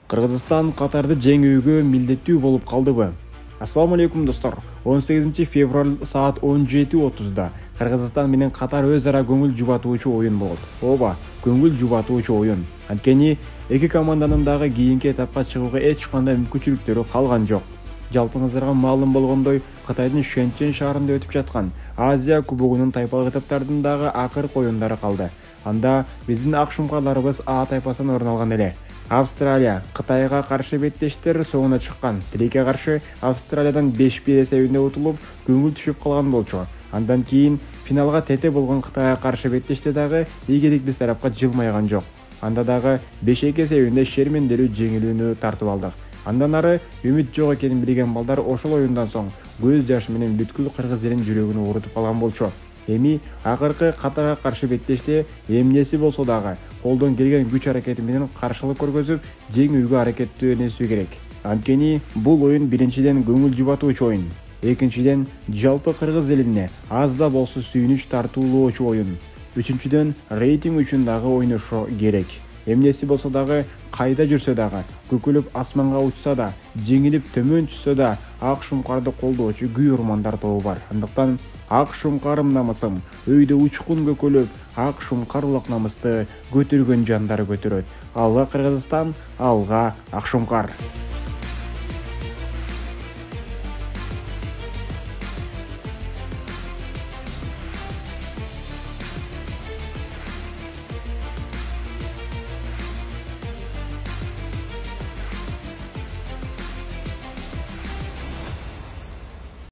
Кыргызстан Катарды жеңүүгө милдеттүү болуп калдыбы? Ассаламу алейкум достор. 18 февраль саат 17:30 Кыргызстан менен Катар өз ара көңүл жубатуучу оюн болот. Ооба, көңүл жубатуучу оюн. Анткени эки команданын дагы кийинки этапка чыгууга эч кандай мүмкүнчүлүктөрү калган жок. Жалпыңыздарга маалым болгондой, Кытайдын Шэньчжэнь шаарында өтүп жаткан Азия кубогунун тайпалык этаптарынын дагы акыркы оюндары калды. Анда биздин ак шумкарларыбыз А тайпасынан орун алган эле. Австралия Кытайга каршы беттештер соңуна чыккан. Тилекке каршы Австралиядан 5-1 эсебинде утулуп, көңүл түшүп калган болчу. Андан кийин финалга тете болгон Кытайга каршы беттеште дагы ийгилик биз тарапка жылмайган жок. Анда дагы 5-2 эсебинде шермендерүү жеңилүүнү тартып алдык. Андан ары үмүт жок экенин билген балдар ошол оюндан соң көз жашы менен бүткүл кыргыз элин жүрөгүн оорутуп калган болчу. Эми акыркы Катарга каршы беттеште эмнеси болсо дагы колдон келген күч аракети менен каршылык көргөзүп, жеңүүгө аракеттенүүсү керек. Анткени бул оюн биринчиден көңүл жубатуучу оюн, экинчиден жалпы кыргыз элине аз да болсо сүйүнүч тартуулоочу оюн, үчүнчүдөн рейтинг үчүн дагы ойношо керек. Эмнеси болсо дагы кайда жүрсө дагы, көкөлөп асманга учса да, жеңилип төмөн түшсө да, ак шумкарды колдоочу күйөрмандар тобу бар. Андыктан ак шумкарым намысым, өйдө учкун көкөлөп, ак шумкар улак намысты көтөргөн жандар көтөрөт. Алга Кыргызстан, алга ак шумкар.